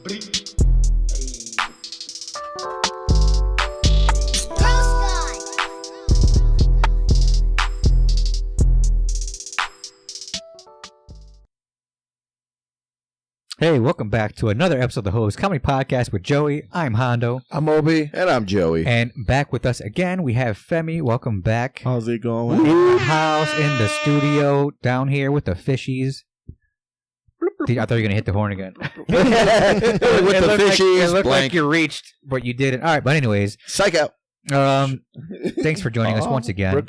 Hey, welcome back to another episode of the Host Comedy Podcast with Joey. I'm Hondo. I'm Obi. And I'm Joey. And back with us again, we have Femme. Welcome back. How's it going? In the house, in the studio, down here with the fishies. I thought you were going to hit the horn again. With the fishies. It looked like you reached, but you didn't. All right, but anyways. Psych out. Thanks for joining us once again.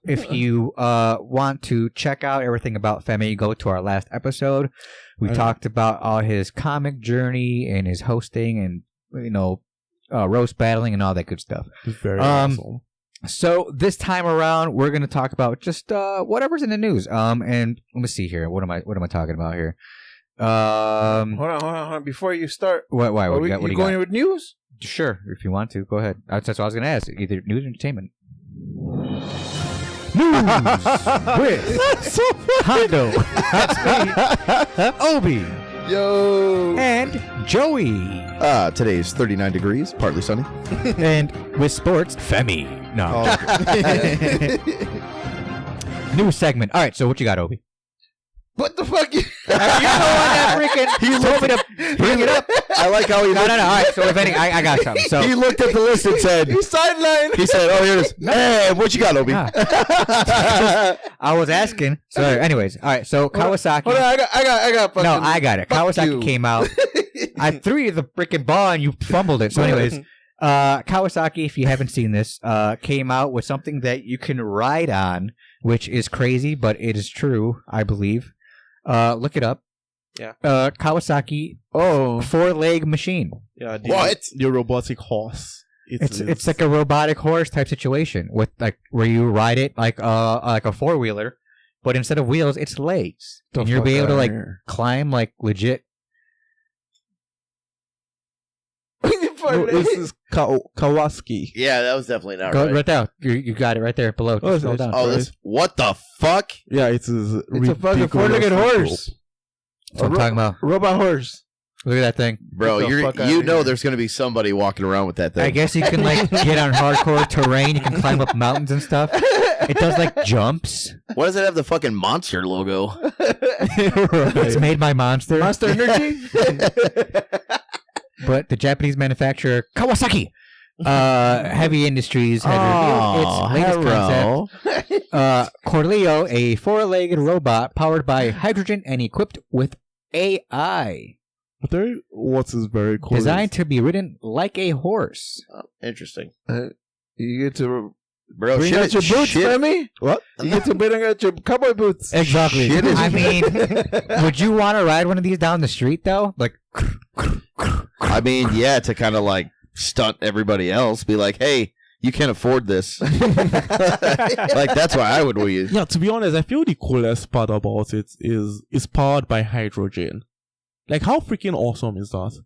If you want to check out everything about Femme, go to our last episode. We talked about all his comic journey and his hosting and, roast battling and all that good stuff. Very awesome. So this time around, we're going to talk about just whatever's in the news. And let me see here. What am I talking about here? Hold on. Before you start, why? Are you going with news? Sure, if you want to, go ahead. That's what I was going to ask. Either news or entertainment. News with Hondo. That's me. Obi. Yo. And Joey. Today's 39 degrees, partly sunny. And with sports, Femme. No. New segment. All right, so what you got, Obi? What the fuck? You're the one that freaking told me to bring it up. I like how he No. All right, so if anything, I got something. So he looked at the list and said, He sidelined. he said, oh, here it is. Hey, what you got, Obi? Nah. I was asking. So anyways, all right, so Kawasaki. Hold on, I got fucking. No, I got it. Kawasaki came out. I threw you the freaking ball and you fumbled it. So anyways, Kawasaki, if you haven't seen this, came out with something that you can ride on, which is crazy, but it is true, I believe. Look it up. Yeah. Kawasaki. Oh, 4-leg machine. Yeah. What? The robotic horse. It's like a robotic horse type situation with like where you ride it like a 4-wheeler, but instead of wheels, it's legs, and you'll be able to like climb like legit. This is Kawasaki. Yeah, that was definitely not Go right. right there. You got it right there below. Oh, Scroll down. Oh, this, what the fuck? Yeah, it's a fucking 4-legged horse. That's what I'm talking about. Robot horse. Look at that thing. Bro, there's going to be somebody walking around with that thing. I guess you can like get on hardcore terrain. You can climb up mountains and stuff. It does like jumps. Why does it have the fucking Monster logo? It's made by Monster. Monster Energy. But the Japanese manufacturer Kawasaki Heavy Industries had revealed its latest concept. Corleo, a 4-legged robot powered by hydrogen and equipped with AI. What is very cool. Designed to be ridden like a horse. Oh, interesting. You get to bring out your boots, Femme? What? You get to bring out your cowboy boots. Exactly. I mean, would you want to ride one of these down the street, though? Like... I mean, yeah, to kind of like stunt everybody else. Be like, hey, you can't afford this. Like, that's why I would use. Yeah, to be honest, I feel the coolest part about it is it's powered by hydrogen. Like, how freaking awesome is that?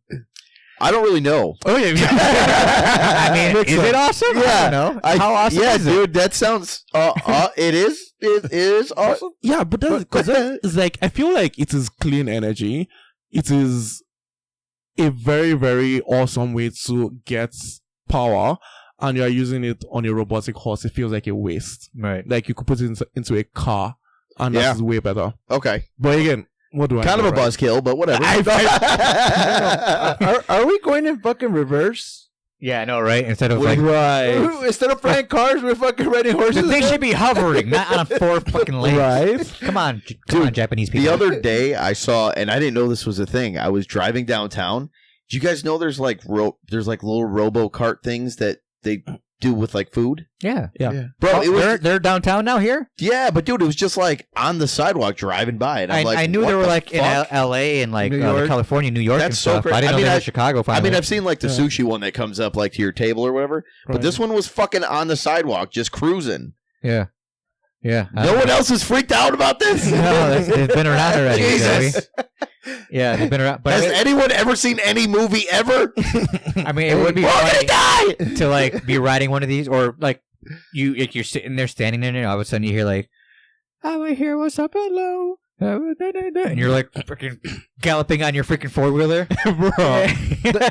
I don't really know. Oh, yeah. I mean, is it awesome? Yeah. I don't know. How awesome is it? Dude, that sounds... it is awesome. Yeah, but because it's like, I feel like it is clean energy. It is a very, very awesome way to get power, and you're using it on a robotic horse. It feels like a waste. Right. Like, you could put it into a car, and that's way better. Okay. But again, what do I kind of a buzzkill, but whatever. Are we going in fucking reverse? Yeah, I know, right? Instead of like... Right. Instead of flying cars, we're fucking riding horses. They should be hovering, not on a 4 fucking legs. Right? Come on, Japanese people. The other day I saw, and I didn't know this was a thing. I was driving downtown. Do you guys know there's like little robo cart things that they do with like food? Yeah. Bro, they're downtown now here? Yeah, but dude, it was just like on the sidewalk driving by. And I'm like, I knew they were like in LA and like California, New York. That's and stuff. so crazy. I didn't know they were in Chicago. Finally. I mean, I've seen like the sushi one that comes up like to your table or whatever, but this one was fucking on the sidewalk, just cruising. Yeah. No one else is freaked out about this? No, they've been around already. Jesus. Yeah, they've been around. But has anyone ever seen any movie ever? I mean, it would be funny to like be riding one of these, or like you're sitting there, standing there, and all of a sudden you hear like, "I'm here, what's up, hello?" And you're like freaking galloping on your freaking four-wheeler. Bro.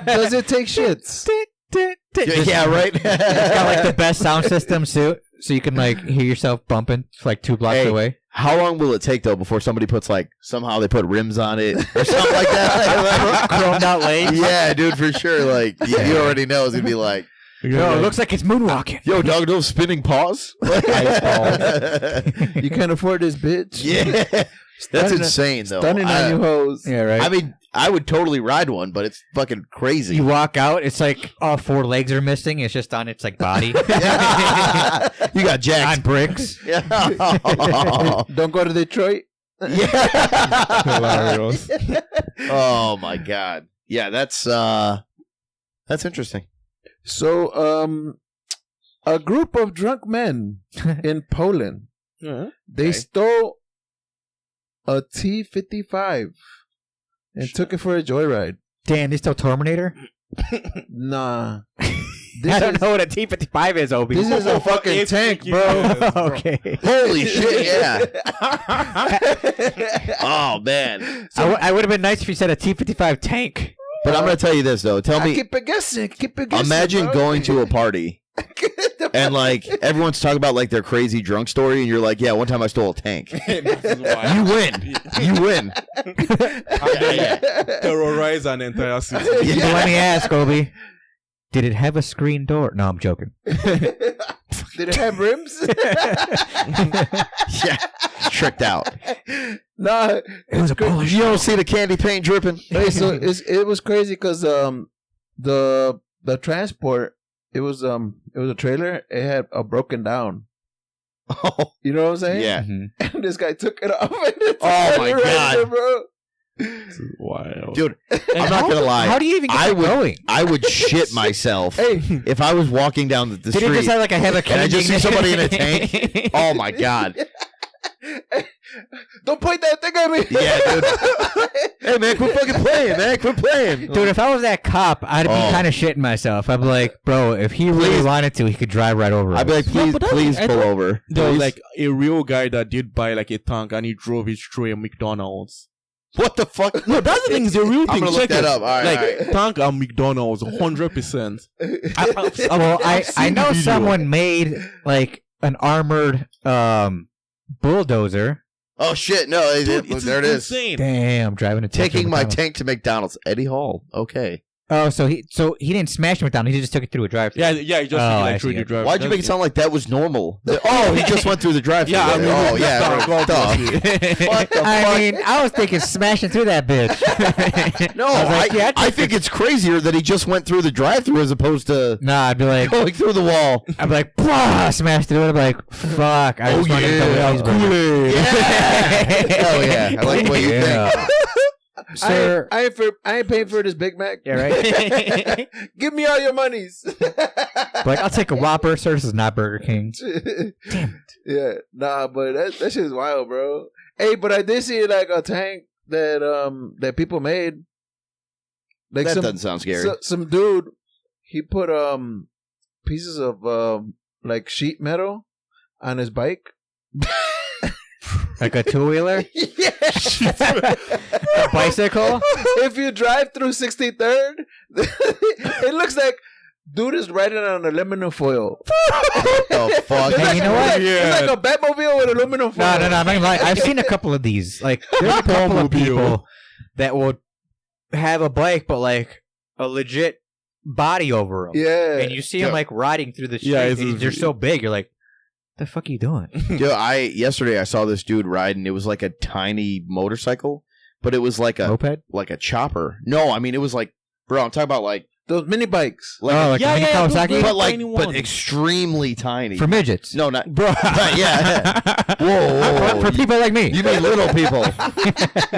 Does it take shits? Yeah, right. It's got like the best sound system too, so you can like hear yourself bumping like 2 blocks away. How long will it take though before somebody puts like somehow they put rims on it or something like that? Chromed out lanes. Yeah, dude, for sure. Like you already know it's gonna be like. No, it looks like it's moonwalking. Yo, dog, those spinning paws. You can't afford this bitch. Yeah, that's insane though. Stunning on you hoes. Yeah, right. I mean, I would totally ride one, but it's fucking crazy. You walk out, it's like all 4 legs are missing. It's just on its like body. You got jacked on bricks. Yeah. Don't go to Detroit. Yeah. Hilarious. Oh my god. Yeah, that's interesting. So, a group of drunk men in Poland, they stole a T-55 and took it for a joyride. Damn, they still Terminator? Nah. I don't know what a T-55 is, Obi. This is a fucking tank, bro. Okay. Holy shit, yeah. Oh, man. I would have been nice if you said a T-55 tank. But I'm going to tell you this, though. Tell me. Keep it guessing. Imagine bro. going to a party and, like, everyone's talking about, like, their crazy drunk story, and you're like, yeah, one time I stole a tank. You win. You win. Terrorize an entire city. Yeah. Let me ask, Obi. Did it have a screen door? No, I'm joking. Did it have rims? Yeah. Tricked out. Nah. It was a Polish. You don't see the candy paint dripping? Hey, so it was crazy because the transport, it was a trailer. It had a broken down. Oh. You know what I'm saying? Yeah. And this guy took it off. And it's Oh, my right God. there, bro. Wild. Dude, I'm not going to lie. How do you even get going? I would shit myself if I was walking down the Did street it just have like a heavy and I just see somebody in a tank. Oh, my God. Don't point that thing at me. Yeah, dude. Hey, man, quit fucking playing, man. Quit playing. Dude, if I was that cop, I'd be kind of shitting myself. I'd be like, bro, if he really wanted to, he could drive right over I'd be like, us. please pull over. There was Please. like a real guy that did buy like a tank and he drove it through a McDonald's. What the fuck? No, that's the thing. It's a real thing. I'm gonna look Check that it. up. All right, like all right. tank and McDonald's, 100%. I know someone made like an armored bulldozer. Oh, shit. No, Dude, there it is. insane. Damn, driving a tank. Taking my tank to McDonald's. Eddie Hall. Okay. Oh, so he didn't smash him down. He just took it through a drive-thru. Yeah, he just I like through see the it. drive. Why'd you make it sound like that was normal? Oh, he just went through the drive-thru. Yeah, I mean, oh, yeah. dog, Duh. obviously. What the fuck? I mean, I was thinking smashing through that bitch. No, I was like, yeah, I think it's crazier that he just went through the drive-thru as opposed to Nah, I'd be like, going through the wall. I'd be like, "Blah," smash through it. I'd be like, fuck. I just wanted to get the wheels burning. Yeah. Hell yeah. I like the way you think. Sir. I ain't paying for this Big Mac. Yeah, right? Give me all your monies. Like, I'll take a Whopper, sir. This is not Burger King. Damn it. Yeah, nah, but that shit is wild, bro. Hey, but I did see like a tank that people made. Like That doesn't sound scary. Some dude, he put pieces of like sheet metal on his bike. Like a two-wheeler? Yeah. A bicycle? If you drive through 63rd, it looks like dude is riding on aluminum foil. What the fuck? It's Hey, like you know what? It's like a Batmobile with aluminum foil. No, I'm not gonna lie. I've seen a couple of these. Like, there's a couple of people that will have a bike, but like a legit body over them. Yeah. And you see them like riding through the street. Yeah, and they're so big. You're like, the fuck are you doing? Yo, yesterday I saw this dude riding. It was like a tiny motorcycle, but it was like a Moped? like a chopper. No, I mean it was like, bro, I'm talking about like those mini bikes. Oh, like a mini Kawasaki? but like tiny but one. extremely tiny. For midgets. No, not Bro. yeah. Whoa. For people like me. You mean little people?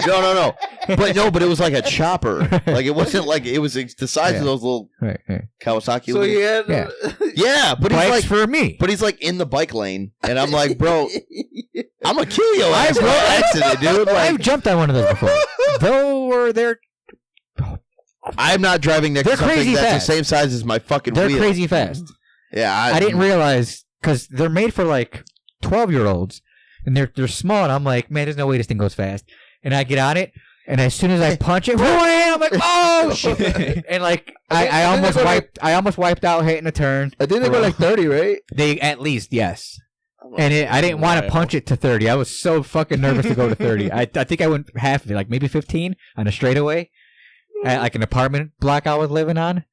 No. But it was like a chopper. Like it wasn't like it was the size of those little Right. Kawasaki. So he had yeah, but Bikes he's like for me. But he's like in the bike lane, and I'm like, bro, I'm gonna kill your ass by accident, dude. I've Like, jumped on one of those before. Though they're I'm not driving next to They're something crazy that's fast. the same size as my fucking they're wheel. crazy fast. Yeah, I didn't realize because they're made for like 12-year-olds, and they're small, and I'm like, man, there's no way this thing goes fast. And I get on it, and as soon as I punch it, I'm like, oh shit! And like I almost wiped out hitting a turn. I think they go like 30, right? They at least, yes. And I didn't want to punch it to 30. I was so fucking nervous to go to 30. I think I went half of it, like maybe 15 on a straightaway at like an apartment block I was living on.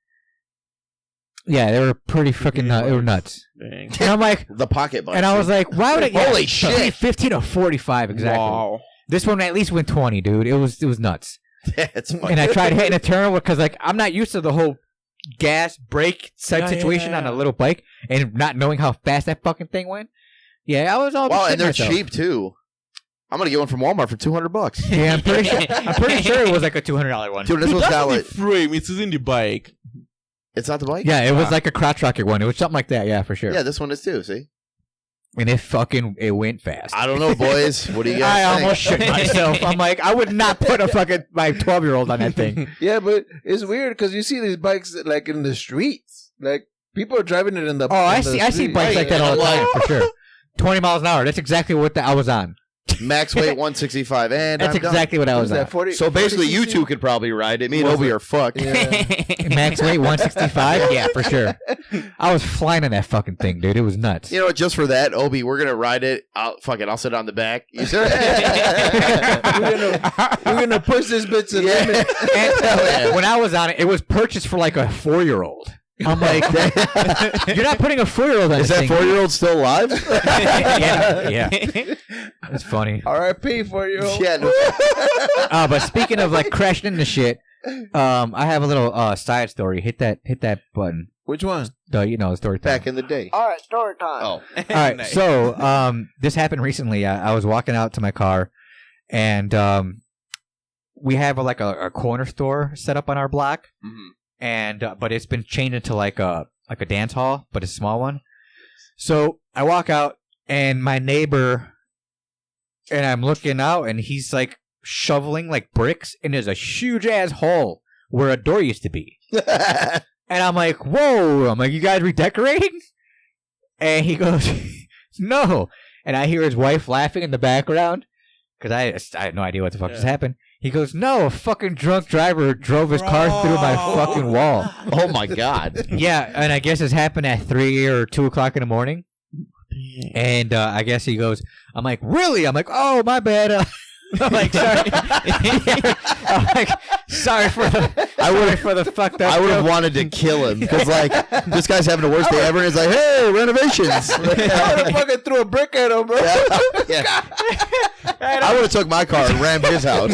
Yeah, they were pretty freaking they were nuts. Dang. And I'm like, the pocket bike. And I was like, why would it? Holy shit! 15 or 45 exactly. Wow. This one at least went 20, dude. It was nuts. It's funny. And I tried hitting a turn because like I'm not used to the whole gas brake type situation on a little bike, and not knowing how fast that fucking thing went. Yeah, I was all. Wow, and they're cheap too. I'm gonna get one from Walmart for $200. Yeah, I'm pretty sure it was like a $200 one. Dude, this was That's like the frame. It isn't the bike. It's not the bike. Yeah, it was like a crotch rocket one. It was something like that. Yeah, for sure. Yeah, this one is too. See, and it went fast. I don't know, boys. What do you guys I think? almost shit myself. I'm like, I would not put my 12-year-old on that thing. Yeah, but it's weird because you see these bikes like in the streets. Like people are driving it in the. I see bikes like that all the time for sure. 20 miles an hour. That's exactly what I was on. Max weight 165, and that's exactly what I was on. 40, so basically, 40, you two could probably ride it. Me and Obi are fucked. Yeah. Max weight 165. Yeah, for sure. I was flying on that fucking thing, dude. It was nuts. You know what? Just for that, Obi, we're gonna ride it. I'll sit on the back. You sir? we're gonna push this bitch to the limit. And when I was on it, it was purchased for like a 4-year-old. I'm like, you're not putting a 4-year-old on. Is that 4-year-old still alive? yeah. That's funny. R.I.P. 4-year-old. Yeah. No. But speaking of like crashing into shit, I have a little side story. Hit that button. Which one? The story time. Back in the day. All right, story time. Oh. All right. Nice. So this happened recently. I was walking out to my car, and we have a corner store set up on our block. Mm-hmm. And but it's been changed into like a dance hall, but it's a small one. So I walk out, and my neighbor, and I'm looking out, and he's like shoveling like bricks, and there's a huge ass hole where a door used to be. And I'm like, whoa! I'm like, you guys redecorating? And he goes, no. And I hear his wife laughing in the background because I had no idea what the fuck just happened. He goes, no, a fucking drunk driver drove his car through my fucking wall. Oh, my God. Yeah, and I guess this happened at 3 or 2 o'clock in the morning. And I guess he goes, I'm like, really? I'm like, oh, my bad. I'm like, sorry. I'm like, sorry for the fucked up. I would have wanted to kill him because like this guy's having the worst day ever. And he's like, hey, renovations. I would have fucking threw a brick at him, bro. Yeah. I would have took my car and rammed his house.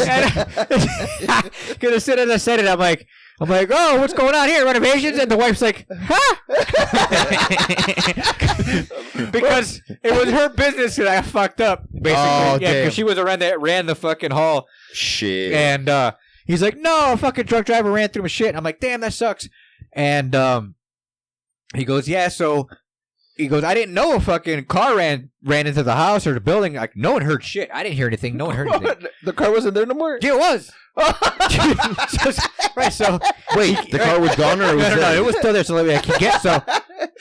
Because as soon as I said it, I'm like, oh, what's going on here? Renovations? And the wife's like, huh? Because it was her business that I fucked up, basically. Oh, yeah, because she was around that ran the fucking hall. Shit. And he's like, no, a fucking drunk driver ran through my shit. And I'm like, damn, that sucks. And he goes, yeah, so he goes, I didn't know a fucking car ran into the house or the building. Like, no one heard shit. I didn't hear anything. No one heard anything. The car wasn't there no more? Yeah, it was. Right, so wait, the car was gone or it was no, it was still there. So I can get so.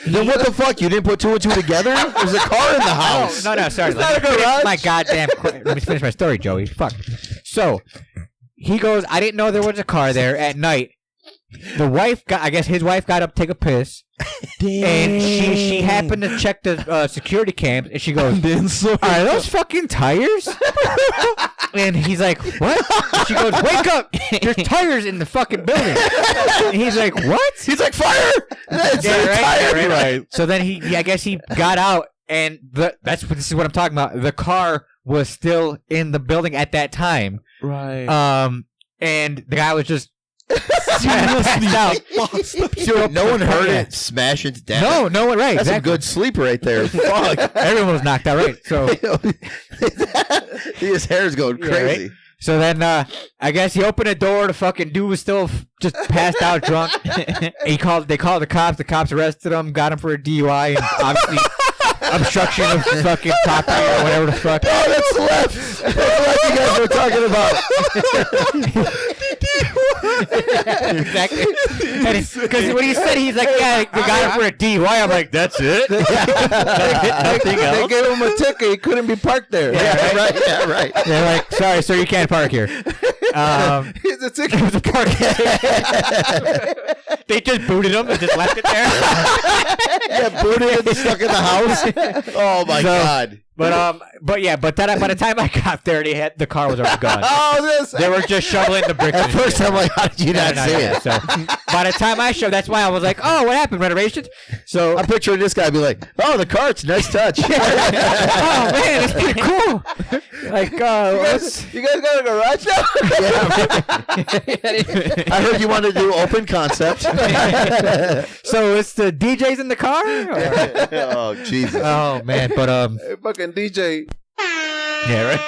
Then what the fuck? You didn't put 2 and 2 together? There's a car in the house. No, sorry. Let me finish my story, Joey. Fuck. So he goes, I didn't know there was a car there at night. The wife I guess his wife got up to take a piss. And she happened to check the security cams, and she goes, are those fucking tires? And he's like, what? And she goes, wake up! There's tires in the fucking building. And he's like, what? He's like, fire! Right. So then I guess he got out, and this is what I'm talking about. The car was still in the building at that time. Right. And the guy was just Dude, no one heard it smash into death. No one. Right, that's exactly. a good sleep right there. Fuck, everyone was knocked out. Right, so his hair's going crazy. Right? So then, I guess he opened the door. The fucking dude was still just passed out drunk. They called the cops. The cops arrested him, got him for a DUI, and obviously obstruction of fucking property or whatever the fuck. Oh, that's left. That's what you guys were talking about. Exactly. Because when he said, he's like, yeah, they got it for a DUI. I'm like, that's it? Nothing else? They gave him a ticket. He couldn't be parked there. Yeah, right. Yeah, right. They're like, sorry, sir, you can't park here. Here's a ticket. It was a park. They just booted him and just left it there. Yeah, booted it, stuck in the house. Oh my God. But by the time I got there, the car was already gone. They were just shoveling the bricks. At first, I'm like, how did you not see it? So by the time I showed, that's why I was like, oh, what happened? Renovations? So I'm picturing this guy be like, oh, the cart's nice touch. oh man, it's pretty cool. Like, you guys got a garage now? I heard you wanted to do open concept. So it's the DJs in the car? Oh Jesus. Oh man, but Hey, fucking DJ. yeah, right.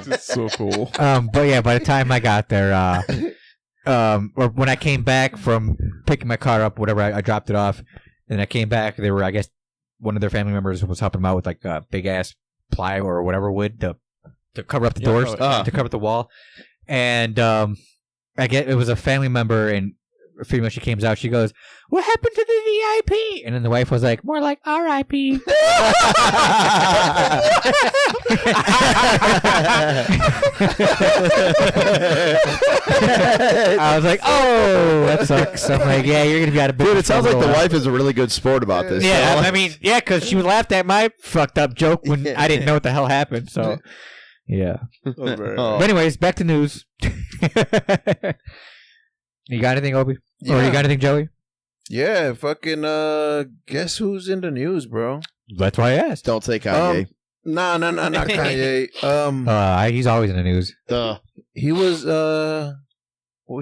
It's so cool. But yeah, by the time I got there, or when I came back from picking my car up, whatever, I dropped it off, and I came back. They were, I guess, one of their family members was helping them out with like a big ass ply or whatever wood to cover up the doors, to cover up the wall, and I get it was a family member, and pretty much she came out. She goes, "What happened to the VIP?" And then the wife was like, "More like R.I.P." I was like, "Oh, that sucks." I'm like, "Yeah, you're gonna be out of business." Dude, it sounds like the wife is a really good sport about this. Yeah, I mean, yeah, because she laughed at my fucked up joke when I didn't know what the hell happened. So, yeah. Oh. But anyways, back to news. You got anything, Obi? Yeah. Or you got anything, Joey? Yeah, fucking, guess who's in the news, bro? That's why I asked. Don't say Kanye. Not Kanye. He's always in the news. He was, he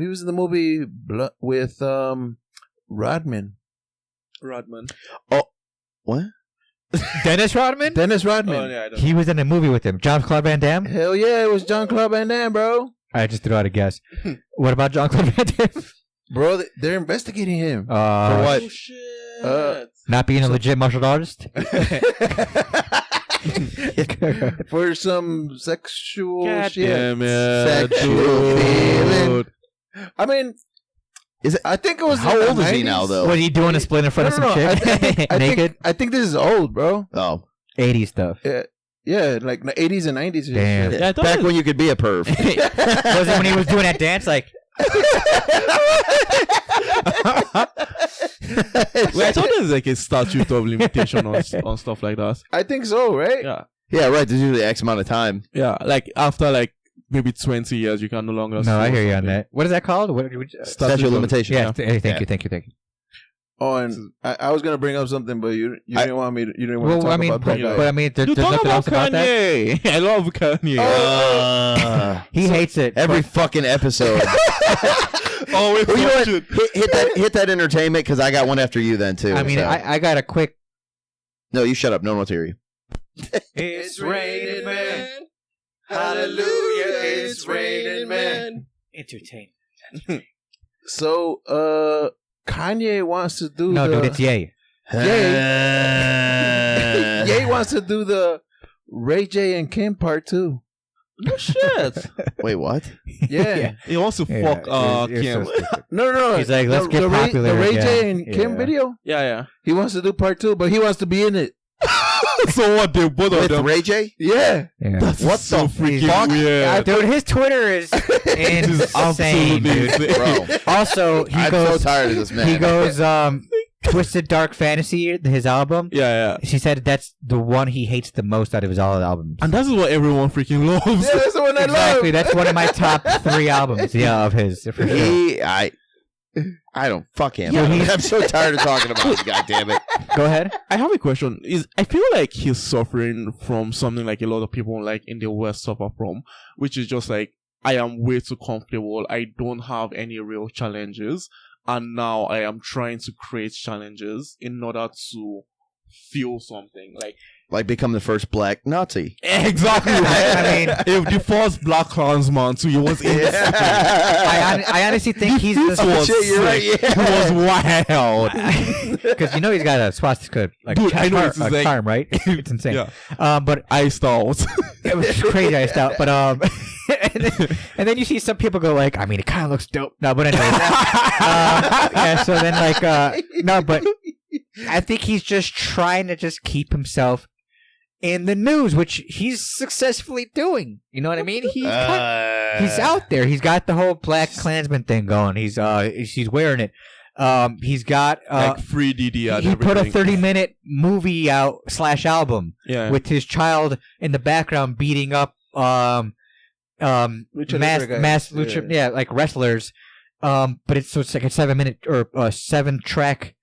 was in the movie with, Rodman. Oh, what? Dennis Rodman? Dennis Rodman. Oh, yeah, I don't He was in a movie with him. Jean-Claude Van Damme? Hell yeah, it was Jean-Claude Van Damme, bro. I just threw out a guess. What about Jean-Claude Van Damme? Bro, they're investigating him. For what? Oh, shit. Not being a legit martial artist? For some sexual God shit. damn it, Sexual feeling. I mean, Is it? I think it was. How in the old is he 90s. now, though? Was he doing a split in front of some chick? Naked? I think this is old, bro. Oh, 80s stuff. Yeah, like the 80s and 90s. and Damn. shit. Yeah, I thought back it- when you could be a perv. Was it when he was doing that dance? Like, Wait, I thought there's like a statute of limitation on stuff like that. I think so, right? Yeah. Yeah, right. There's usually X amount of time. Yeah, like after like maybe 20 years, you can no longer. no, I sue or hear you on something. that. What is that called? Statute of limitation. Yeah, thank Yeah. you. Oh, and I was gonna bring up something, but you didn't want me. You didn't want to Well, talk I mean, about that guy. but I mean, there's You talk nothing about else about that. Kanye. I love Kanye. He hates it. Every fucking episode. Always Well, you know what? watching. Hit that entertainment, because I got one after you then too. I mean, so. I got a quick. No, you shut up. No one wants to hear you. It's raining, man. Hallelujah, it's raining, man. Entertainment. So, Kanye wants to do No, the. dude, it's Ye. Ye wants to do the Ray J and Kim part 2. No shit. Wait, what? Yeah. He wants to fuck you're Kim. so stupid. No. He's like, let's get the popular The Ray again. J and Kim Yeah. video. Yeah. He wants to do part 2, but he wants to be in it. So what? They both of With them. Ray J? Yeah. Yeah. What so the freaking fuck? weird. Dude, his Twitter is insane, dude. Absolutely Bro, Also, he I'm goes. so tired of this man. He goes. Twisted Dark Fantasy, his album. Yeah. She said that's the one he hates the most out of his all albums. And that is what everyone freaking loves. Yeah, that's the one I Exactly, love. that's one of my top 3 albums. Yeah, of his. For sure. I don't fuck him. Yeah, I'm so tired of talking about it. God damn it. Go ahead. I have a question. I feel like he's suffering from something like a lot of people like in the West suffer from, which is just like, I am way too comfortable. I don't have any real challenges. And now I am trying to create challenges in order to feel something. Like become the first black Nazi. Exactly. I mean, if the first black Klansman too, he was insane. I honestly think he's This was Shit, you're right, sick. yeah. It was wild. because you know he's got a swastika like Dude, I know, charm, it's like- charm, right? It's insane. Yeah. But Iced out. it was crazy iced out. But and then you see some people go like, I mean, it kind of looks dope. No, but anyway. Yeah, so then like, no, but I think he's just trying to just keep himself in the news, which he's successfully doing. You know what I mean? He's out there. He's got the whole Black Klansman thing going. He's wearing it. He's got like free DD. He put a 30-minute movie out / album with his child in the background beating up like wrestlers. But it's like a 7-minute or a 7-track.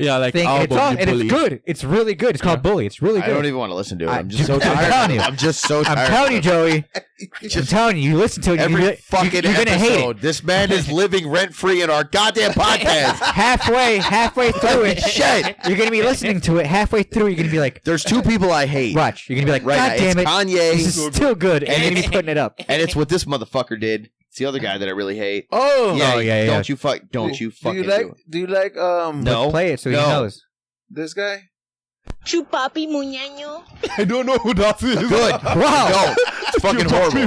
Yeah, like thing. album. And it's good. It's really good. It's called Bully. It's really good. I don't even want to listen to it. I'm just so tired. I'm just so tired. I'm telling you, Joey. I'm telling you, you listen to it. Every fucking you're gonna hate it. This man is living rent free in our goddamn podcast. halfway through it, shit. You're gonna be listening to it. Halfway through, you're gonna be like, "There's two people I hate." Watch. You're gonna be like, right, "God damn it, Kanye. This is still good," and you're gonna be putting it up. And it's what this motherfucker did. It's the other guy that I really hate. Yeah. Don't you fucking do you like No, play it so he knows. This guy? Chupapi Muñeño. I don't know who that is. Good. Wow. No. It's fucking horrible.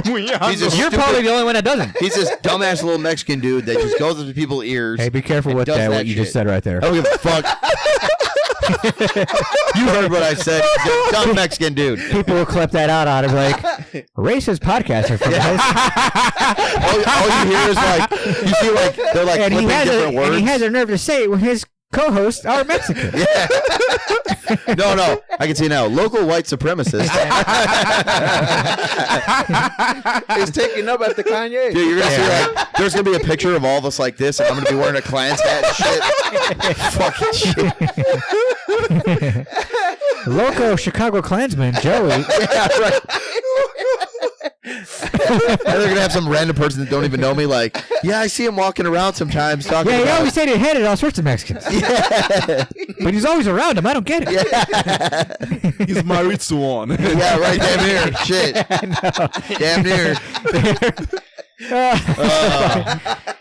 You're probably the only one that doesn't. He's this dumbass little Mexican dude that just goes into people's ears. Hey, be careful with what you just said right there. I don't give a fuck. You heard what I said. He's a dumb Mexican dude. People will clip that out on it like, racist podcaster from this. all you hear is like, you see like, they're like and flipping different words. And he has the nerve to say it when his co-hosts are Mexican. Yeah. No, I can see now. Local white supremacist is taking up after Kanye. Dude, you're gonna see like there's gonna be a picture of all of us like this, and I'm gonna be wearing a Klans hat and shit. Fucking shit. Local Chicago Klansman, Joey. Yeah, right. And they're gonna have some random person that don't even know me. Like, yeah, I see him walking around sometimes talking. Yeah, he about always said he hated all sorts of Mexicans. Yeah. But he's always around them. I don't get it. Yeah. He's married to one. Yeah, right. Damn near. Shit. Damn near.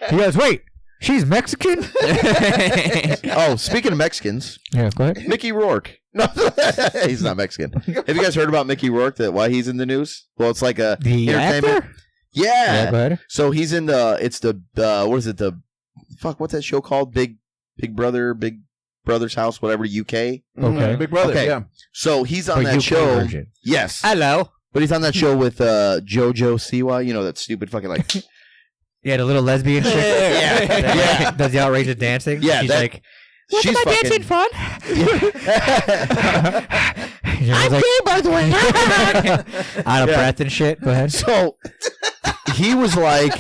He goes, wait, she's Mexican? Oh, speaking of Mexicans. Yeah, go ahead. Mickey Rourke. No, he's not Mexican. Have you guys heard about Mickey Rourke? Why he's in the news? Well, it's like a the entertainment. Actor? Yeah. Go ahead. So he's in what is it? What's that show called? Big Brother's House, whatever, UK. Okay. Big Brother. Okay. Yeah. So he's on For that UK show. version. Yes. Hello. But he's on that show with JoJo Siwa. You know that stupid fucking like. Yeah, the little lesbian chick. Yeah. Does the outrageous dancing? Yeah, She's like, she's am I fucking dancing fun? I'm like, gay, by the way. out of breath and shit. Go ahead. So he was like,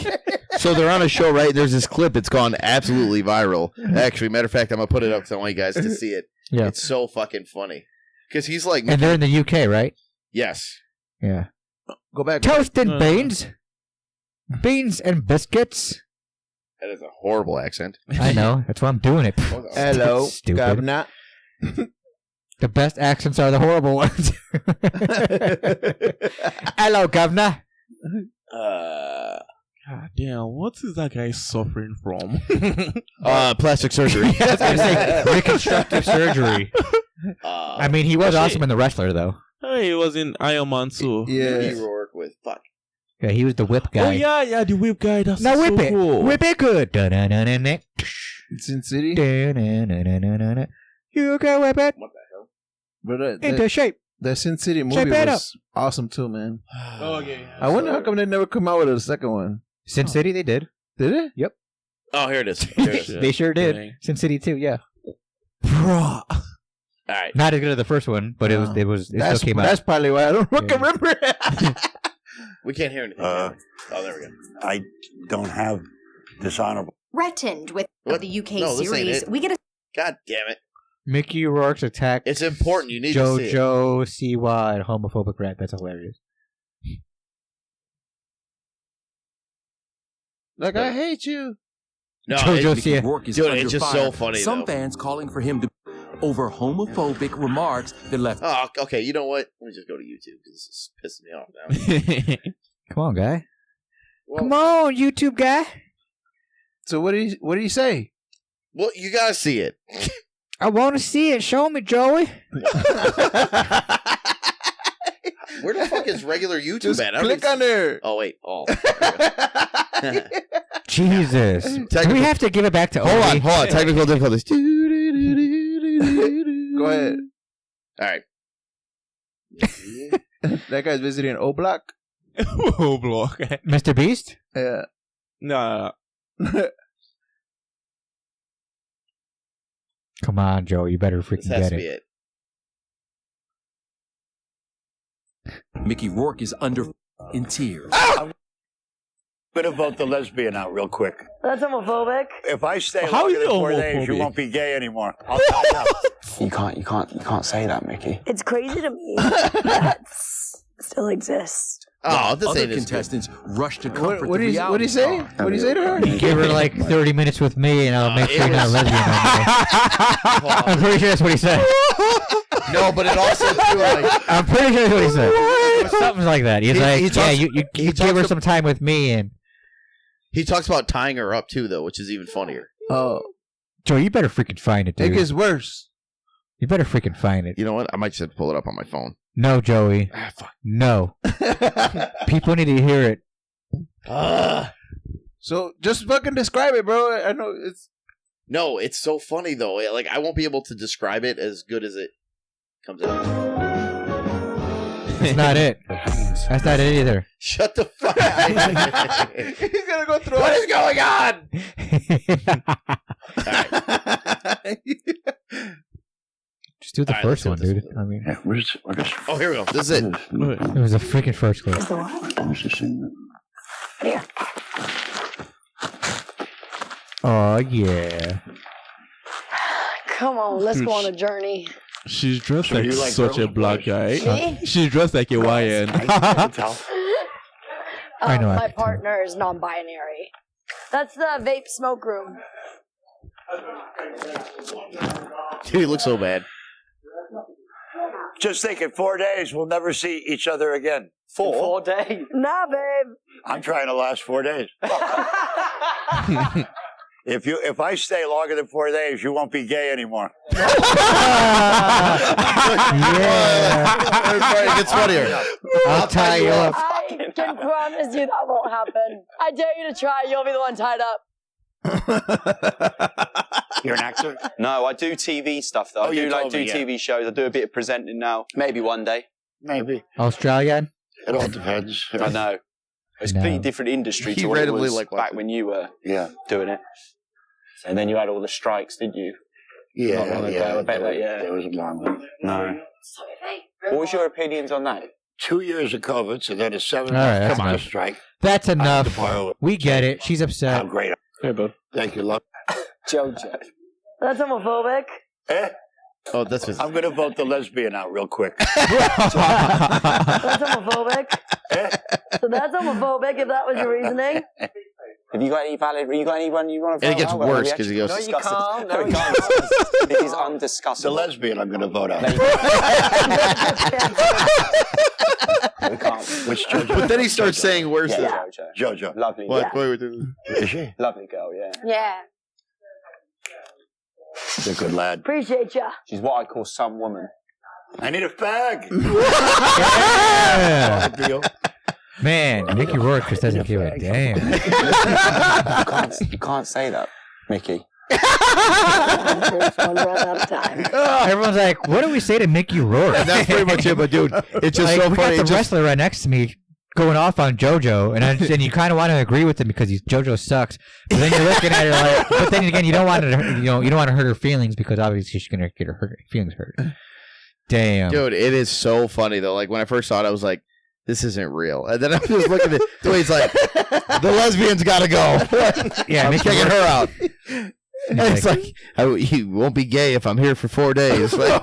so they're on a show, right? There's this clip. It's gone absolutely viral. Actually, matter of fact, I'm gonna put it up because I want you guys to see it. Yeah. It's so fucking funny because he's like, And they're in the UK, right? yes. Yeah. Go back. Toast and beans. Beans and biscuits. That is a horrible accent. I know. That's why I'm doing it. Hello, Stupid. Governor. The best accents are the horrible ones. Hello, governor. God damn, what is that guy suffering from? Plastic surgery. I was gonna say reconstructive surgery. I mean, he was awesome in The Wrestler, though. Oh, he was in Iron Man too. Yeah. Mickey Rourke with fuck. Yeah, he was the whip guy. Oh yeah, the whip guy. That's Now so whip it. cool. Whip it good. Sin City. You can whip it What the hell? But into shape. that Sin City movie Shape it was awesome too, man. Oh yeah. I wonder how come they never come out with a second one. Sin City, they did. Did it? Yep. Oh, here it is. Here it is. They sure did. Dang. Sin City 2, yeah. Bruh. All right. Not as good as the first one, but it still came out. That's probably why I don't Yeah. remember it. We can't hear anything. Oh, there we go. I don't have dishonorable. Threatened with What? the UK No, this ain't series. it. We get a God damn it. Mickey Rourke's attack. It's important. You need to see it. JoJo Siwa and homophobic rap. That's hilarious. Like, I hate you. No, JoJo Siwa. Rourke is Dude, under it's just fire. so funny, Some though. fans calling for him to over homophobic remarks that left Oh, okay. You know what? Let me just go to YouTube because this is pissing me off now. Come on, guy. Well, Come on, YouTube guy. So what did he say? Well, you gotta see it. I want to see it. Show me, Joey. Where the fuck is regular YouTube Just at? click on there. Oh wait. Oh. Jesus. Do we have to give it back to Obi? Hold on. Technical difficulties. Go ahead. All right. That guy's visiting O Block. Oh, block. Mr. Beast? Yeah. No. Come on, Joe. You better This freaking has get to be it. it. Mickey Rourke is under in tears. I'm going to vote the lesbian out real quick. That's homophobic. If I stay How longer is it than 4 days, you homophobic? won't be gay anymore. I'll tell you now. You can't say that, Mickey. It's crazy to me that still exists. Oh, this Other ain't as good. contestants rush to comfort What the did he reality say? star. What did he say to her? Give her like 30 minutes with me and I'll make sure you're not a lesbian. I'm pretty sure that's what he said. No, but it also too, like, I'm pretty sure that's what he said. It was something like that. He's like, he talks- you he give her talks some time with me and... he talks about tying her up too, though, which is even funnier. Oh, Joe, you better freaking find it, it dude. gets worse. You better freaking find it. You know what? I might just have to pull it up on my phone. No, Joey. Ah, fuck. No. People need to hear it. So just fucking describe it, bro. I know it's. No, it's so funny though. Like I won't be able to describe it as good as it comes out. That's not it. That's not it either. Shut the fuck up. He's gonna go through. What is going on? Just do the All right, first one, let's do dude. this. I mean, Oh, here we go. This is it. it was the freaking first clip. Here. Oh, yeah. Come on, let's go on a journey. She's dressed So like you like such a girls' black boys? guy. Me? She's dressed like a YN. I know I My could tell. partner is non-binary. That's the vape smoke room. Dude, he looks so bad. Just think, in 4 days, we'll never see each other again. 4 days. Nah, babe. I'm trying to last 4 days. If I stay longer than 4 days, you won't be gay anymore. Yeah. It gets funnier. I'll tie you up. I can promise you that won't happen. I dare you to try. You'll be the one tied up. You're an actor? No, I do TV stuff though. Oh, I you do like told do me, yeah. TV shows. I do a bit of presenting now. Maybe one day. Maybe. Australian? It all depends. I know. It's a No. completely different industry He to what it randomly, was like, back when you were Yeah. doing it. And then you had all the strikes, didn't you? Yeah, Not long ago, I bet that, yeah. There was a long one. No. What was your opinions on that? 2 years of COVID, so then a 7 All right, month that's come on enough. strike. That's enough. Pile it. We get it. She's upset. I'm great. Hey, bud. Thank you, love. JoJo. That's homophobic. Eh? Oh, that's his. I'm going to vote the lesbian out real quick. That's homophobic. So that's homophobic if that was your reasoning. Have you got any valid? You got anyone you want to? And it gets vote out? worse We 'cause he goes- actually No, discussed can't. it. No, we can't. This is undiscussable. The lesbian I'm going to vote out. We can't. Which JoJo? But then he starts saying worse. Yeah, than JoJo. JoJo. Lovely. What? Yeah. What were we doing? Is she? Lovely girl. Yeah. Yeah. She's a good lad. Appreciate ya. She's what I call some woman. I need a fag. Yeah. Deal. Man, Mickey Rourke just doesn't give a damn. You can't say that, Mickey. First one ran out of time. Everyone's like, what do we say to Mickey Rourke? And that's pretty much it. But dude, it's just Like, so we funny. got It the just- wrestler right next to me going off on JoJo, and you kind of want to agree with him because JoJo sucks. But then you're looking at her like, but then again, you don't want to, you don't want to hurt her feelings because obviously she's gonna get her feelings hurt. Damn, Dude, it is so funny though. Like when I first saw it, I was like, "This isn't real." And then I was looking at the way he's like, "The lesbian's got to go." Yeah, I'm Mickey checking Rourke- her out. And it's like, he won't be gay if I'm here for 4 days. Like,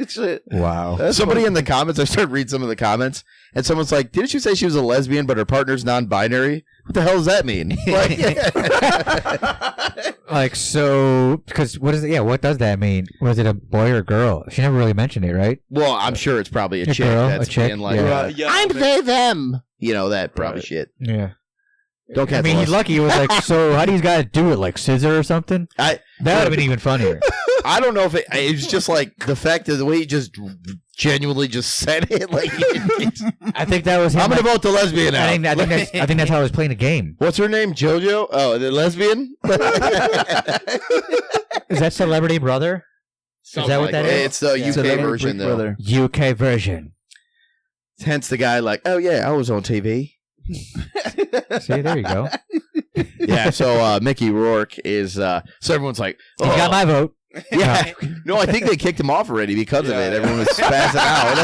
Shit. Wow. somebody in the comments, I started reading some of the comments, and someone's like, "Didn't you say she was a lesbian, but her partner's non-binary? What the hell does that mean?" Like, so, because what is it? Yeah, what does that mean? Was it a boy or girl? She never really mentioned it, right? Well, I'm sure it's probably a A chick girl, that's a chick, being like, yeah. "I'm they them," you know, that probably Right. shit. Yeah. Don't I cancel mean, he's us. lucky. He was like, so how do you guys do it? Like scissor or something? I That would have been even funnier. don't know if it's just like the fact of the way he just genuinely just said it. Like, I think that was him. I'm going to vote the lesbian out. I think that's how I was playing the game. What's her name? JoJo? Oh, the lesbian? Is that Celebrity Brother? Is that what that is? It's the UK version, though. Brother. UK version. Hence the guy like, oh, yeah, I was on TV. See, there you go. Yeah, so Mickey Rourke is... so everyone's like... He got my vote. Yeah. No, I think they kicked him off already because of it. Everyone was spazzing out.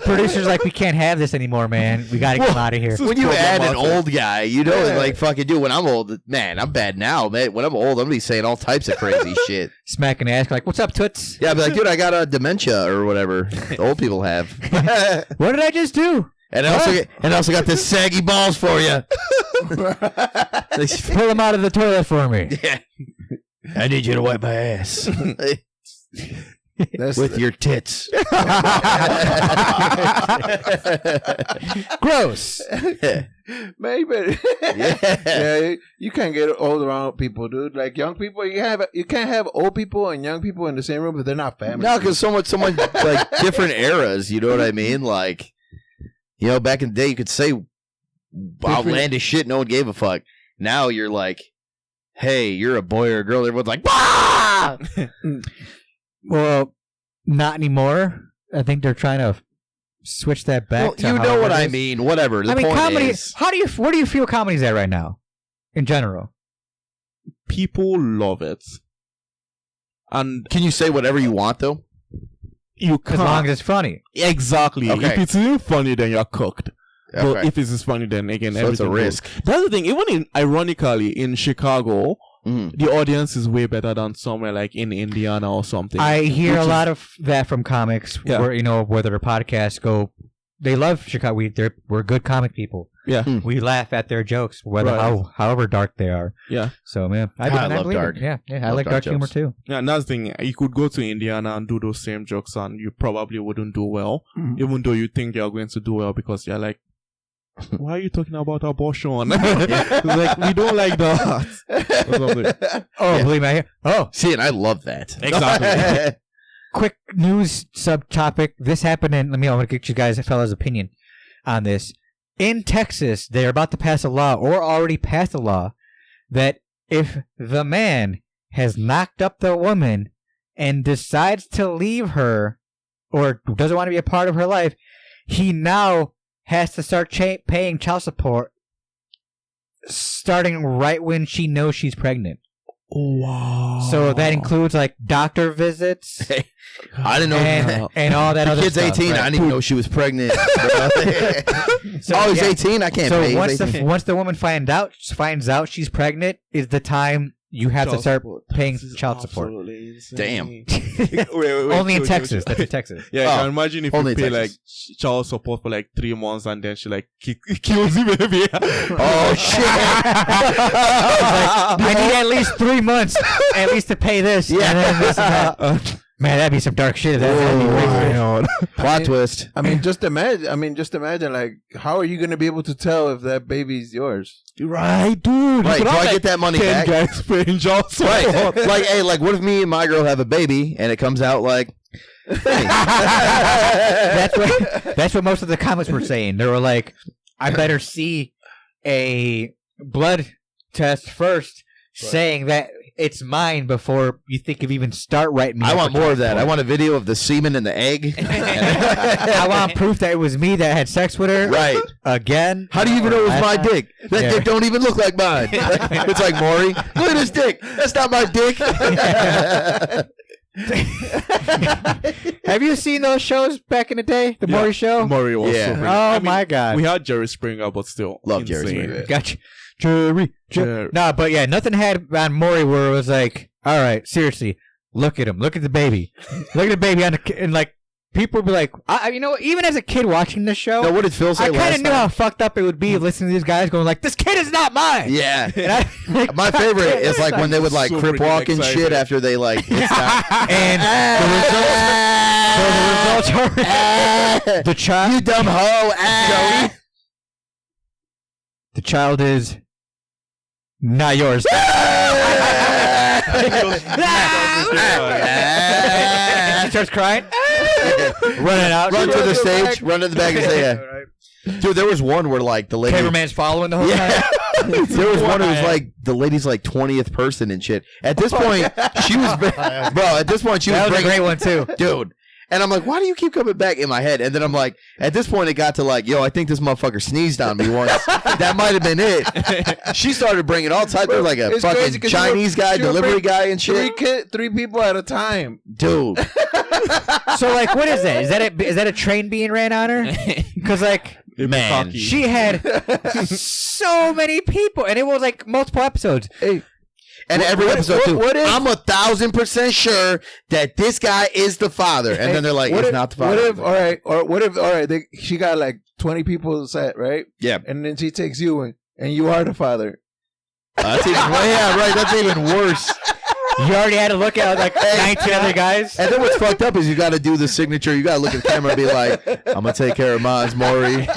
Producer's like, we can't have this anymore, man. We got to get him out of here. When you add an old guy, you know, like, fucking, dude, when I'm old, man, I'm bad now, man. When I'm old, I'm going to be saying all types of crazy shit. Smacking ass, like, what's up, toots? Yeah, I'll be like, dude, I got a dementia or whatever the old people have. What did I just do? And I also got this saggy balls for you. Pull them out of the toilet for me. Yeah. I need you to wipe my ass. With your tits. Gross. Maybe. Yeah, you can't get old around people, dude. Like young people, you can't have old people and young people in the same room, but they're not family. No, because so much like different eras. You know what I mean? Like, you know, back in the day, you could say outlandish shit, no one gave a fuck. Now you're like, hey, you're a boy or a girl. Everyone's like, bah! Well, not anymore. I think they're trying to switch that back. Well, you know what I mean. Whatever. The point comedy. is, Where do you feel comedy's at right now, in general? People love it, and can you say whatever you want though? You can't. As long as it's funny. Exactly. Okay. If it's funny, then you're cooked. Okay. But if it's funny, then again, so everything it's a risk. goes. That's the thing. Even ironically, in Chicago, the audience is way better than somewhere like in Indiana or something. I hear a lot of that from comics, where whether their podcasts go, they love Chicago. We're good comic people. Yeah, we laugh at their jokes, however dark they are. Yeah. So man, I love dark. Yeah, I like dark humor too. Yeah, and that's the thing. You could go to Indiana and do those same jokes, and you probably wouldn't do well, even though you think you're going to do well because you're like, why are you talking about abortion? Like, we don't like that. Believe me. See, and I love that. Exactly. Quick news subtopic. This happened in. I want to get you guys a fella's opinion on this. In Texas, they're about to pass a law, or already passed a law, that if the man has knocked up the woman and decides to leave her, or doesn't want to be a part of her life, he now has to start paying child support starting right when she knows she's pregnant. Wow. So that includes like doctor visits. I didn't know. And all that other kid's stuff. 18. Right? I didn't even know she was pregnant. So, he's 18. I can't pay. Once the woman finds out she's pregnant, is the time you have to start paying child support. Damn. wait, only in Texas. That's in Texas. Yeah, can imagine if you pay like child support for like 3 months and then she like kills you, baby. Oh shit! I need at least 3 months at least to pay this. Yeah. And then this and that. Man, that'd be some dark shit. That'd be crazy. Plot twist. Just imagine. Like, how are you going to be able to tell if that baby's yours? Right, dude. Right, do I get that money back? Guys paying child support. Right. Like, hey, like, what if me and my girl have a baby and it comes out like? That's what most of the comments were saying. They were like, I better see a blood test first, saying that it's mine before you think of even start writing me. I want more of that. I want a video of the semen and the egg. I want proof that it was me that had sex with her. Right. Again. How do you even know it was my dick? That dick don't even look like mine. It's like, Maury, look at this dick. That's not my dick. Have you seen those shows back in the day? The Maury Show? Maury was so great. Oh my God. We had Jerry Springer, but still. Love Jerry Springer. Gotcha. Jerry. Nah, but yeah, nothing had on Maury where it was like, all right, seriously, look at him. Look at the baby. Look at the baby on the and like people would be like, you know, even as a kid watching this show, what did Phil say? I kind of knew how fucked up it would be listening to these guys going like, this kid is not mine. Yeah. My favorite is like when they would like crip walk and shit after they like and the results are the child. You dumb hoe. Joey. The child is not yours. He starts crying. Running out. Run to the stage. Run to the back and say, yeah. Dude, there was one where like the lady. Cameraman's following the whole time. There was one who was like the lady's like 20th person and shit. At this point, she was bro. At this point, she was a great one too, dude. And I'm like, why do you keep coming back in my head? And then I'm like, at this point, it got to like, yo, I think this motherfucker sneezed on me once. That might have been it. She started bringing all types of like a fucking Chinese guy, delivery guy, and shit. Three people at a time, dude. So like, what is that? Is that a train being ran on her? Because like. Man, she had so many people, and it was like multiple episodes. Hey, and every episode too. I'm 1,000% sure that this guy is the father, and then they're like, "He's not the father." What if she got like 20 people set, right? Yeah, and then she takes you in, and you are the father. That's even, yeah, right. That's even worse. You already had to look at like 19 other guys. And then what's fucked up is you got to do the signature. You got to look at the camera and be like, I'm going to take care of Maz Maury.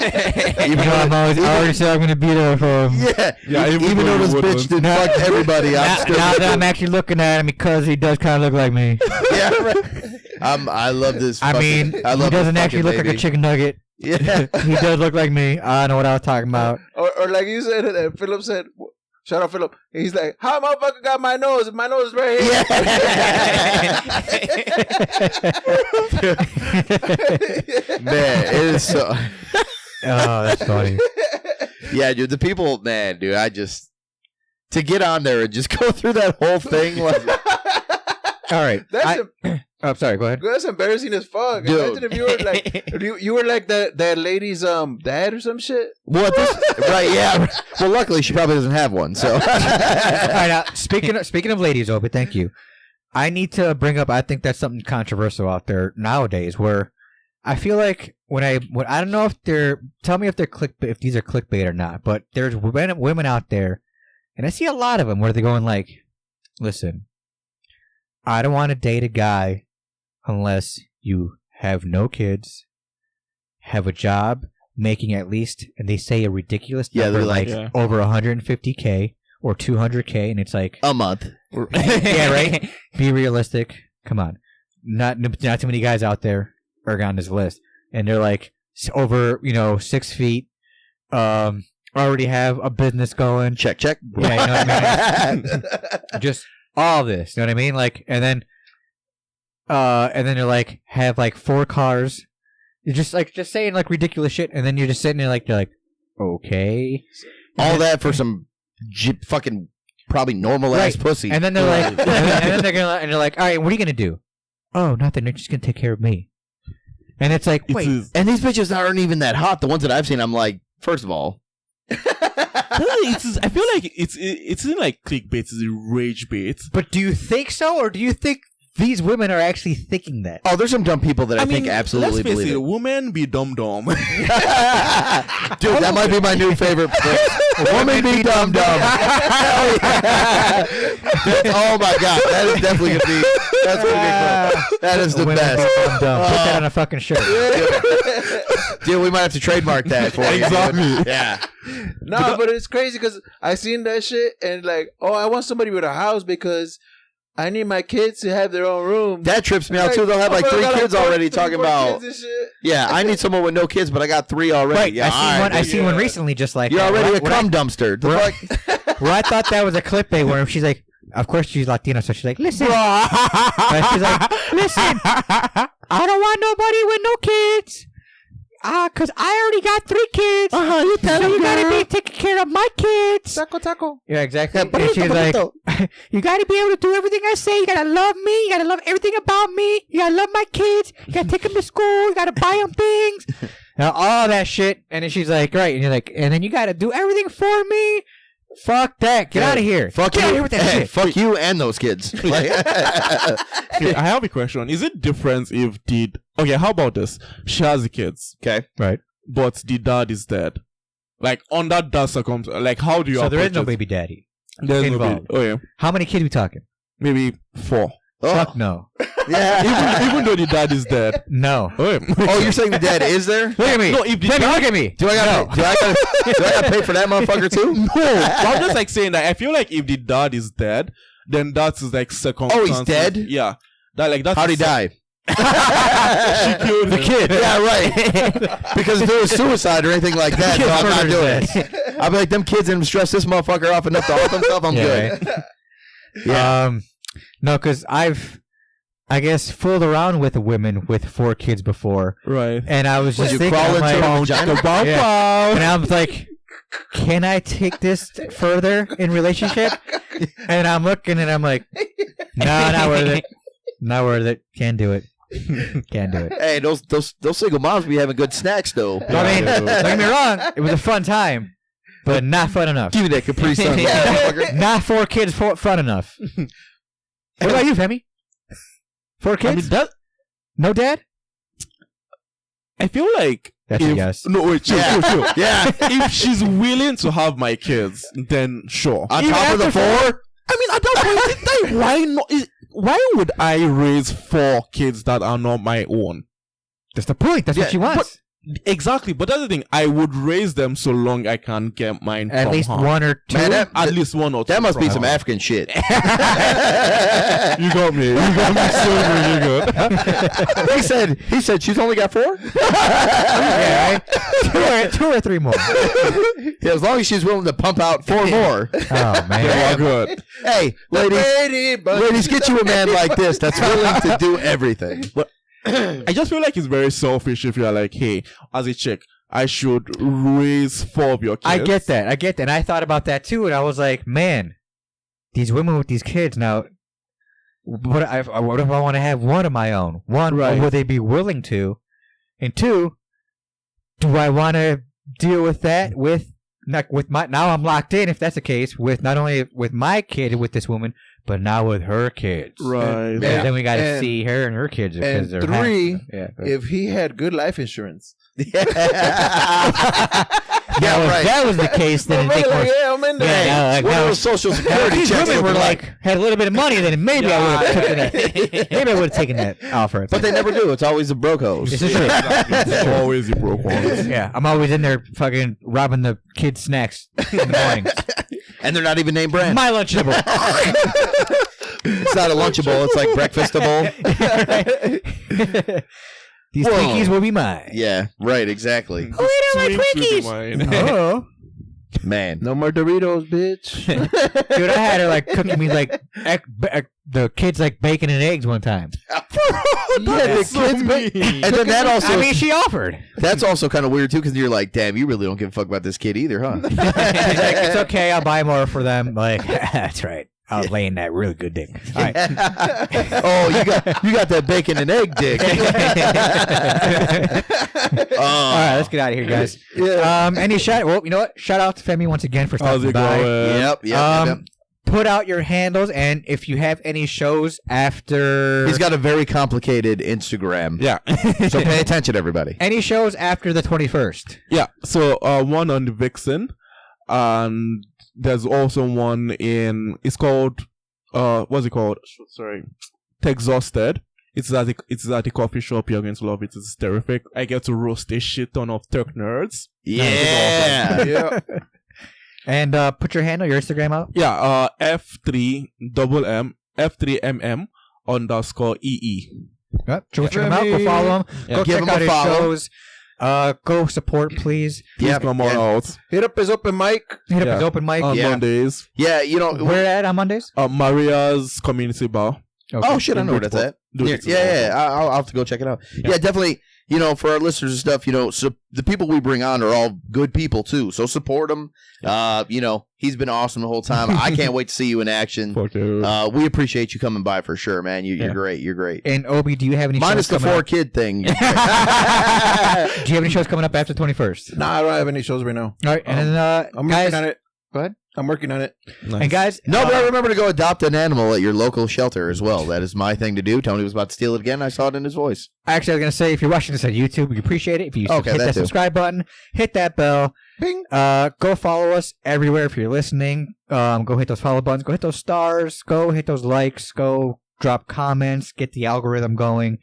Even though I already said I'm going to be there for him. Yeah. Even though this bitch did fuck everybody. Now that I'm actually looking at him because he does kind of look like me. Yeah, right. I love this. I mean, he doesn't actually look like a chicken nugget. Yeah. He does look like me. I know what I was talking about. Or like you said, Philip said... Shout out, Philip. He's like, how motherfucker got my nose? My nose is right here. Man, it is so. Oh, that's funny. Yeah, dude. The people, man, dude. To get on there and just go through that whole thing. Like, all right. I'm sorry. Go ahead. That's embarrassing as fuck. Dude. Imagine if you were like, you were like that lady's dad or some shit. What? Right? Yeah. Well, luckily she probably doesn't have one. So. All right. Now, speaking of ladies, Obi, thank you. I need to bring up. I think that's something controversial out there nowadays, where I feel like when I don't know if they're. Tell me if they're if these are clickbait or not. But there's women out there, and I see a lot of them where they're going like, "Listen, I don't want to date a guy unless you have no kids, have a job making at least," and they say a ridiculous number, like over 150K or 200K, and it's like a month. Yeah, right. Be realistic. Come on, not too many guys out there are on this list, and they're like over 6 feet. Already have a business going. Check. Yeah, you know what I mean. Just all this, you know what I mean? Like, and then you're like have like 4 cars. You're just saying like ridiculous shit, and then you're just sitting there like you're like, okay, all that for some fucking probably normal ass pussy. And then they're like, and they're like, all right, what are you gonna do? Oh, nothing. They're just gonna take care of me. And it's like, wait, and these bitches aren't even that hot. The ones that I've seen, I'm like, first of all. I feel like it's in like clickbait, it's rage bait. But do you think so, or do you think these women are actually thinking that? Oh, there's some dumb people that I think absolutely believe it. Women be dumb. Dude, that might be my new favorite phrase. Woman be dumb. Oh my god, that is definitely gonna be. That's gonna be. That is the best. Put that on a fucking shirt. Dude, we might have to trademark that for you. Exactly. Yeah. No, but it's crazy because I seen that shit and like, oh, I want somebody with a house because I need my kids to have their own room. That trips me out too. They'll have like 3 kids already talking about. Yeah, I need someone with no kids, but I got 3 already. Right. Yeah, I seen one recently, just like you're already a cum dumpster. Where I thought that was a clickbait where she's like, of course she's Latino, so she's like, listen, she's like, listen, I don't want nobody with no kids. Cause I already got 3 kids. You tell so me, you gotta be taking care of my kids. Taco. Yeah, exactly. And she's like, you gotta be able to do everything I say. You gotta love me. You gotta love everything about me. You gotta love my kids. You gotta take them to school. You gotta buy them things. All that shit. And then she's like, right. And you're like, and then you gotta do everything for me. Fuck that. Get out of here. Fuck Get you. out of here with that shit. Fuck you and those kids. Okay, I have a question. Is it different if okay, how about this? She has the kids. Okay. Right. But the dad is dead. Like, on that circumstance, like, how do you So there is approach no it? baby daddy. There's no involved. baby. Oh, yeah. How many kids are we talking? Maybe 4. Oh. Fuck no. Yeah. even though the dad is dead. No. Oh, yeah. Oh, you're saying the dad is there? Look at me. No, if the Let me dad- look at me. Do I gotta pay for that motherfucker too? No, I'm just like saying that I feel like if the dad is dead, then that is like circumstance. Oh, he's dead? Yeah. That's How'd he die? She killed the kid. Yeah, right. Because if there was suicide or anything like that, no, I'm not doing it. I'll be like, them kids didn't stress this motherfucker off enough to hurt himself. I'm good. Right? Yeah. No, because I guess, fooled around with women with 4 kids before. Right. And I was just thinking, crawl into a vagina? Yeah. And I was like, can I take this further in relationship? And I'm looking and I'm like, no, not worth it. Not worth it. Can't do it. Can't do it. Hey, those single moms be having good snacks though. I mean, don't get me wrong. It was a fun time, but not fun enough. Give me that Capri Sun. Not 4 kids fun enough. What about you, Femi? 4 kids? I mean, no dad? I feel like That's a yes. No, wait, chill. Yeah. If she's willing to have my kids, then sure. On top of the 4? I mean, at that point, why not? Why would I raise 4 kids that are not my own? That's the point. That's what she wants. Exactly, but that's the thing. I would raise them so long I can get mine. At from least her. 1 or 2. Man, At least 1 or 2. That must be from some her. African shit. You got me. You got me so really good. He said she's only got 4? Yeah, right? 2 or 3 more. Yeah, as long as she's willing to pump out 4 more. Oh, man. They're all good. Hey, ladies, get you a man like this that's willing to do everything. I just feel like it's very selfish if you're like, hey, as a chick, I should raise 4 of your kids. I get that. And I thought about that too. And I was like, man, these women with these kids now, what if I want to have 1 of my own? 1, Right. will they be willing to? And 2, do I want to deal with that now I'm locked in, if that's the case, with not only with my kid with this woman, but now with her kids. Right. And then we got to see her and her kids. And they're 3, yeah, if he had good life insurance. Yeah, if that was the case, then it'd make more sense. I'm in there. Yeah, What are those Social Security these checks women were looking like had a little bit of money, then maybe I would have taken that. Maybe I would have taken that offer. But they never do. It's always the broke hoes. This is true. It's always the broke ones. Yeah, I'm always in there fucking robbing the kids' snacks in the mornings. And they're not even name brand. My Lunchable. It's not a Lunchable. It's like Breakfastable. These Whoa. Twinkies will be mine. Yeah, right, exactly. Oh, we don't like Twinkies. Oh. Man. No more Doritos, bitch. Dude, I had her like cooking me like the kids like bacon and eggs one time. The kids and then that also, I mean, she offered. that's also kind of weird too, because you're like, damn, you really don't give a fuck about this kid either, huh? She's like, it's okay, I'll buy more for them. Like, that's right. I was laying that really good dick. All right. Oh, you got that bacon and egg dick. All right, let's get out of here, guys. Any shout? Well, you know what? Shout out to Femi once again for How's stopping it by. going? Yep. Put out your handles, and if you have any shows after, He's got a very complicated Instagram. Yeah. So pay attention, everybody. any shows after the 21st. Yeah. So one on the Vixen, and there's also one in. It's called. What's it called? Sorry, Texhausted. It's at the coffee shop. You're going to love it. It's terrific. I get to roast a shit ton of Turk nerds. Yeah. Yeah. And put your handle, your Instagram out. Yeah. F3MM_EE. Yep. Go check them out. Go follow them. Yeah. Go Give check them a out his follow. shows. Go support, please. Please come on out Hit up his open mic. Hit up Yeah. his open mic. on Mondays. Yeah, you know. Where at on Mondays? Maria's Community Bar. Okay. Oh shit, I know where that's at. Yeah. I'll have to go check it out. Yeah, definitely. You know, for our listeners and stuff, you know, so the people we bring on are all good people too. So support them. You know, he's been awesome the whole time. I can't wait to see you in action. Fuck yeah. We appreciate you coming by for sure, man. You're great. You're great. And Obi, do you have any Minus shows the coming 4 up? kid thing. Do you have any shows coming up after the 21st? Nah, I don't have any shows right now. All right, and then I'm guys, working on it. go ahead. I'm working on it. Nice. And guys, No, but I remember to go adopt an animal at your local shelter as well. That is my thing to do. Tony was about to steal it again. I saw it in his voice. actually, I was gonna say if you're watching this on YouTube, we appreciate it. If you Okay, hit that that too. subscribe button, hit that bell. Bing. Go follow us everywhere if you're listening. Go hit those follow buttons. Go hit those stars. Go hit those likes. Go drop comments. Get the algorithm going.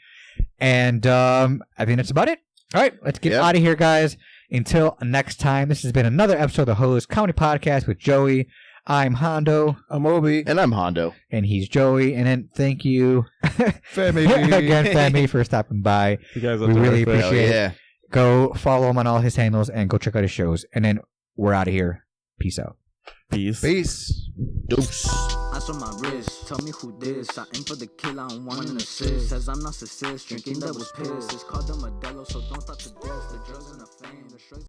And I think that's about it. All right, let's get out of here, guys. Until next time, this has been another episode of the Hose Comedy Podcast with Joey. I'm Hondo. I'm Obi. And I'm Hondo. And he's Joey. And then thank you Femme. again, Femme, for stopping by. You guys are We really terrific. appreciate it. Yeah. Go follow him on all his handles and go check out his shows. And then we're out of here. Peace out. Peace. Peace. Deuce. Ice on my wrist, tell me who this. I aim for the kill, I don't want an assist. Says I'm narcissist, drinking that was piss. It's called the Modelo, so don't start to diss. The drugs and the fame, the